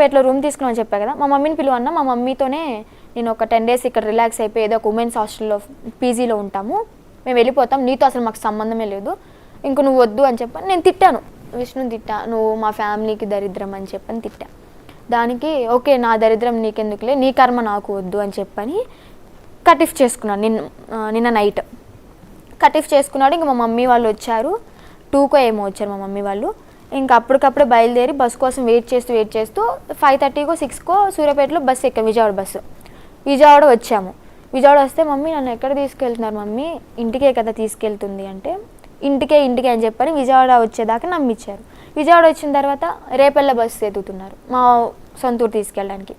పేటలో రూమ్ తీసుకున్నామని చెప్పా కదా, మా మమ్మీని పిలువన్నా, మా మమ్మీతోనే నేను ఒక 10 days ఇక్కడ రిలాక్స్ అయిపోయి ఏదో ఒక ఉమెన్స్ హాస్టల్లో పీజీలో ఉంటాము, మేము వెళ్ళిపోతాం, నీతో అసలు మాకు సంబంధమే లేదు, ఇంక నువ్వు వద్దు అని చెప్పని నేను తిట్టాను, విష్ణుని తిట్టా, నువ్వు మా ఫ్యామిలీకి దరిద్రం అని చెప్పని తిట్టా. దానికి ఓకే నా దరిద్రం నీకెందుకులే, నీ కర్మ నాకు వద్దు అని చెప్పని కటిఫ్ చేసుకున్నాను. నిన్న నైట్ కటిఫ్ చేసుకున్నాడు. ఇంక మా మమ్మీ వాళ్ళు వచ్చారు, 2కో ఏమో వచ్చారు మా మమ్మీ వాళ్ళు. ఇంకా అప్పటికప్పుడే బయలుదేరి బస్ కోసం వెయిట్ చేస్తూ 5:30కో 6కో సూర్యాపేటలో బస్సు ఎక్కాం, విజయవాడ బస్సు. విజయవాడ వచ్చాము. విజయవాడ వస్తే మమ్మీ నన్ను ఎక్కడ తీసుకెళ్తున్నారు మమ్మీ, ఇంటికే కదా తీసుకెళ్తుంది అంటే, ఇంటికే అని చెప్పని విజయవాడ వచ్చేదాకా నమ్మించారు. విజయవాడ వచ్చిన తర్వాత రేపల్ల బస్సు ఎదుగుతున్నారు మా సొంతూరు తీసుకెళ్ళడానికి.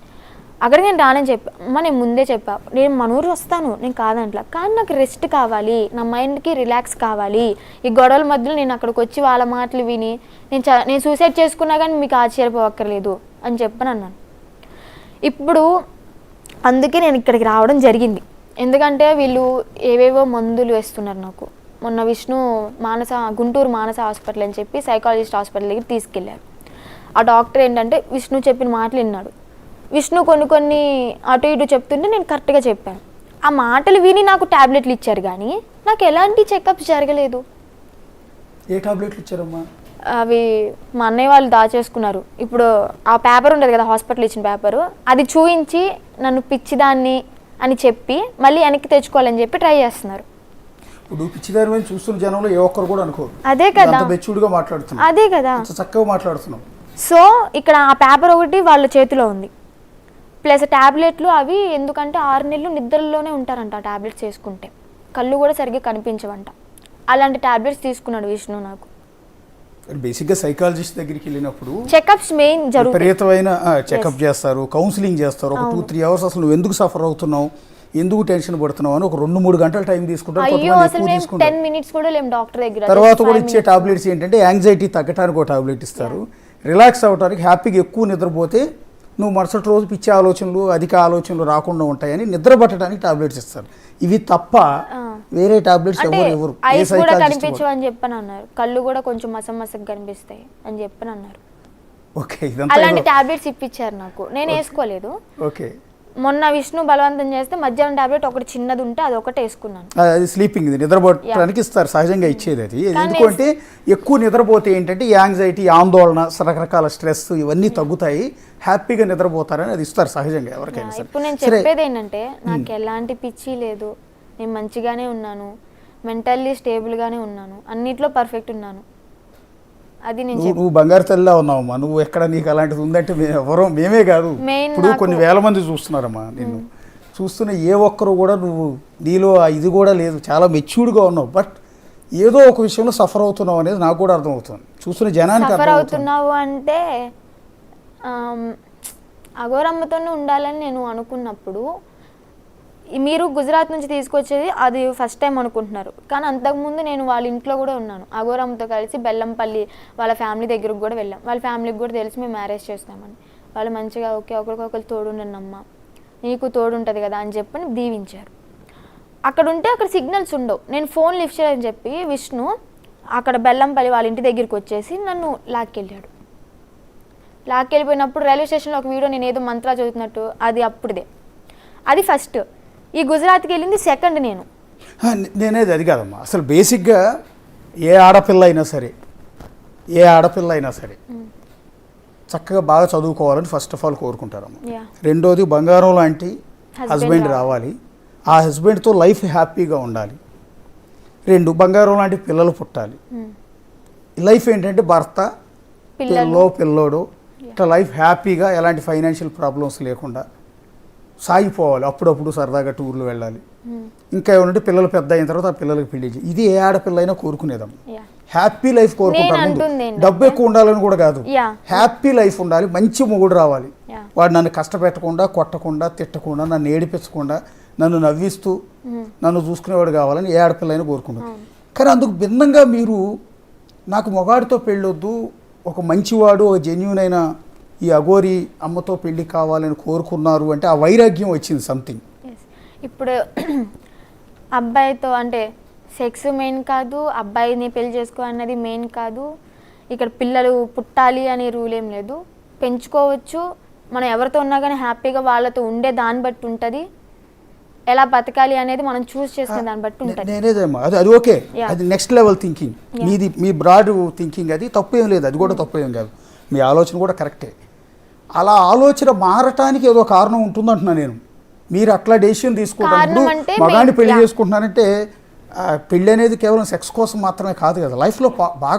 అక్కడికి నేను రానని చెప్పా, అమ్మ నేను ముందే చెప్పా, నేను మన ఊరు వస్తాను, నేను కాదంట్లా, కానీ నాకు రెస్ట్ కావాలి, నా మైండ్కి రిలాక్స్ కావాలి, ఈ గొడవల మధ్యలో నేను అక్కడికి వచ్చి వాళ్ళ మాటలు విని నేను సూసైడ్ చేసుకున్నా కానీ మీకు ఆశ్చర్యపోవక్కర్లేదు అని చెప్పని అన్నాను. ఇప్పుడు అందుకే నేను ఇక్కడికి రావడం జరిగింది. ఎందుకంటే వీళ్ళు ఏవేవో మందులు వేస్తున్నారు నాకు. మొన్న విష్ణు గుంటూరు మానస హాస్పిటల్ అని చెప్పి సైకాలజిస్ట్ హాస్పిటల్ దగ్గర తీసుకెళ్ళారు. ఆ డాక్టర్ ఏంటంటే విష్ణు చెప్పిన మాటలు విన్నాడు. విష్ణు కొన్ని అటు ఇటు చెప్తుంటే నేను కరెక్ట్గా చెప్పాను. ఆ మాటలు విని నాకు ట్యాబ్లెట్లు ఇచ్చారు కానీ నాకు ఎలాంటి చెకప్స్ జరగలేదు. ఏ టాబ్లెట్లు ఇచ్చారమ్మా? అవి మా అన్నయ్య వాళ్ళు దాచేసుకున్నారు. ఇప్పుడు ఆ పేపర్ ఉండదు కదా, హాస్పిటల్ ఇచ్చిన పేపరు, అది చూయించి నన్ను పిచ్చిదాన్ని అని చెప్పి మళ్ళీ వెనక్కి తెచ్చుకోవాలని చెప్పి ట్రై చేస్తున్నారు. ఇప్పుడు పిచ్చిదారి మీద చూస్తున్న జనంలో ఏ ఒక్కరు కూడా అనుకోరు. అదే కదా, మెచ్యూర్డ్గా మాట్లాడుతున్నాం, అదే కదా, చక్కగా మాట్లాడుతున్నాం. సో ఇక్కడ ఆ పేపర్ ఒకటి వాళ్ళ చేతిలో ఉంది, ప్లస్ ట్యాబ్లెట్లు. అవి ఎందుకంటే 6 నెలలు నిద్రలోనే ఉంటారంట ఆ ట్యాబ్లెట్స్ వేసుకుంటే, కళ్ళు కూడా సరిగ్గా కనిపించవంట. అలాంటి ట్యాబ్లెట్స్ తీసుకున్నాడు విష్ణు. నాకు బేసిక్గా సైకాలజిస్ట్ దగ్గరికి వెళ్ళినప్పుడు చెకప్స్ మెయిన్ జరుగుతాయి, విపరీతమైన చెకప్ చేస్తారు, కౌన్సిలింగ్ చేస్తారు. ఒక 2-3 hours అసలు నువ్వు ఎందుకు సఫర్ అవుతున్నావు, ఎందుకు టెన్షన్ పడుతున్నావు అని ఒక 2-3 గంటల టైం తీసుకుంటారు. 10 minutes కూడా లేము డాక్టర్ దగ్గర. తర్వాత కూడా ఇచ్చే టాబ్లెట్స్ ఏంటంటే యాంగ్జైటీ తగ్గడానికి ఒక టాబ్లెట్ ఇస్తారు, రిలాక్స్ అవ్వడానికి, హ్యాపీగా ఎక్కువ నిద్రపోతే నువ్వు మరుసటి రోజు పిచ్చి ఆలోచనలు అధిక ఆలోచనలు రాకుండా ఉంటాయని నిద్ర పట్టడానికి టాబ్లెట్స్ ఇస్తారు. ఇవి తప్ప వేరే టాబ్లెట్స్ ఎవరు ఐస్ కూడా కనిపించవు అని చెప్పని అన్నారు, కళ్ళు కూడా కొంచెం మసమసగా కనిపిస్తాయి అని చెప్పని అన్నారు. ఓకే, అలాంటి టాబ్లెట్స్ ఇప్పించారు నాకు, నేను వేసుకోలేదు. ఓకే, మొన్న విష్ణు బలవంతం చేస్తే మధ్యాహ్నం టాబ్లెట్ ఒకటి చిన్నది ఉంటే అది ఒకటే వేసుకున్నాను. అది స్లీపింగ్, నిద్రపోవడానికి ఇస్తారు, సహజంగా ఇచ్చేది అది. ఎందుకంటే ఎక్కువ నిద్రపోతే ఏంటంటే యాంగ్జైటీ, ఆందోళన, రకరకాల స్ట్రెస్ ఇవన్నీ తగ్గుతాయి, హ్యాపీగా నిద్రపోతారని అది ఇస్తారు సహజంగా ఎవరికైనా. ఇప్పుడు నేను చెప్పేది ఏంటంటే నాకు ఎలాంటి పిచ్చి లేదు, నేను మంచిగానే ఉన్నాను, మెంటల్లీ స్టేబుల్గానే ఉన్నాను, అన్నిట్లో పర్ఫెక్ట్ ఉన్నాను. అది నువ్వు బంగారు తల్లిలా ఉన్నావమ్మా. నువ్వు ఎక్కడ నీకు అలాంటిది ఉందంటే మేమే కాదు, ఇప్పుడు కొన్ని వేల మంది చూస్తున్నారమ్మా నిన్ను. చూస్తున్న ఏ ఒక్కరు కూడా నువ్వు నీలో ఇది కూడా లేదు, చాలా మెచ్యూర్డ్గా ఉన్నావు. బట్ ఏదో ఒక విషయంలో సఫర్ అవుతున్నావు అనేది నాకు కూడా అర్థమవుతుంది, చూస్తున్న జనానికి. సఫర్ అవుతున్నావు అంటే అఘోరమ్మతోనే ఉండాలని నేను అనుకున్నప్పుడు, మీరు గుజరాత్ నుంచి తీసుకొచ్చేది అది ఫస్ట్ టైం అనుకుంటున్నారు, కానీ అంతకుముందు నేను వాళ్ళ ఇంట్లో కూడా ఉన్నాను. అఘోరమ్మతో కలిసి బెల్లంపల్లి వాళ్ళ ఫ్యామిలీ దగ్గరకు కూడా వెళ్ళాం. వాళ్ళ ఫ్యామిలీకి కూడా తెలిసి మేము మ్యారేజ్ చేస్తామని. వాళ్ళు మంచిగా ఓకే ఒకరికొకరు తోడుండన్నమ్మ, నీకు తోడుంటుంది కదా అని చెప్పని దీవించారు. అక్కడ ఉంటే అక్కడ సిగ్నల్స్ ఉండవు, నేను ఫోన్ లిఫ్ట్ చేయని చెప్పి విష్ణు అక్కడ బెల్లంపల్లి వాళ్ళ ఇంటి దగ్గరికి వచ్చేసి నన్ను లాక్కెళ్ళాడు. లాక్కెళ్ళిపోయినప్పుడు రైల్వే స్టేషన్లో ఒక వీడియో నేను ఏదో మంత్రా చదువుతున్నట్టు, అది అప్పుడుదే, అది ఫస్ట్. ఈ గుజరాత్కి వెళ్ళింది సెకండ్. నేనేది అది కాదమ్మా. అసలు బేసిక్గా ఏ ఆడపిల్ల అయినా సరే చక్కగా బాగా చదువుకోవాలని ఫస్ట్ ఆఫ్ ఆల్ కోరుకుంటారమ్మా. రెండోది బంగారం లాంటి హస్బెండ్ రావాలి, ఆ హస్బెండ్తో లైఫ్ హ్యాపీగా ఉండాలి. 2 బంగారం లాంటి పిల్లలు పుట్టాలి. లైఫ్ ఏంటంటే భర్త, పిల్లోడు, ఇట్లా లైఫ్ హ్యాపీగా ఎలాంటి ఫైనాన్షియల్ ప్రాబ్లమ్స్ లేకుండా సాగిపోవాలి. అప్పుడప్పుడు సరదాగా టూర్లు వెళ్ళాలి. ఇంకా ఏమంటే పిల్లలు పెద్ద అయిన తర్వాత ఆ పిల్లలకి పెళ్లి చేయాలి. ఇది ఏ ఆడపిల్ల అయినా కోరుకునేదమ్మా. హ్యాపీ లైఫ్ కోరుకుంటారు. డబ్బు ఎక్కువ ఉండాలని కూడా కాదు, హ్యాపీ లైఫ్ ఉండాలి, మంచి మొగుడు రావాలి, వాడు నన్ను కష్టపెట్టకుండా, కొట్టకుండా, తిట్టకుండా, నన్ను ఏడిపించకుండా, నన్ను నవ్విస్తూ నన్ను చూసుకునేవాడు కావాలని ఏ ఆడపిల్ల అయినా కోరుకుంటారు. కానీ అందుకు భిన్నంగా మీరు నాకు మొగాడితో పెళ్ళొద్దు, ఒక మంచివాడు, ఒక జెన్యూన్ అయిన ఈ అఘోరి అమ్మతో పెళ్లి కావాలని కోరుకున్నారు అంటే ఆ వైరాగ్యం వచ్చింది సంథింగ్. ఇప్పుడు అబ్బాయితో అంటే సెక్స్ మెయిన్ కాదు, అబ్బాయిని పెళ్లి చేసుకో అన్నది మెయిన్ కాదు, ఇక్కడ పిల్లలు పుట్టాలి అనే రూల్ ఏం లేదు, పెంచుకోవచ్చు, మనం ఎవరితో ఉన్నా కానీ హ్యాపీగా వాళ్ళతో ఉండే దాన్ని బట్టి ఉంటుంది, ఎలా బతకాలి అనేది మనం చూస్ చేసుకునే దాన్ని బట్టి ఉంటుంది. నేనేదేమో అది ఓకే, అది నెక్స్ట్ లెవెల్ థింకింగ్ మీది, మీ బ్రాడ్ థింకింగ్, అది తప్పేం లేదు, అది కూడా తప్పేం కాదు, మీ ఆలోచన కూడా కరెక్టే. అలా ఆలోచన మారటానికి ఏదో కారణం ఉంటుందంటున్నా నేను. మీరు అట్లా డెసిషన్ తీసుకుంటారు, మగాన్ని పెళ్లి చేసుకుంటున్నారంటే పెళ్ళి అనేది కేవలం సెక్స్ కోసం మాత్రమే కాదు కదా, లైఫ్లో బాగా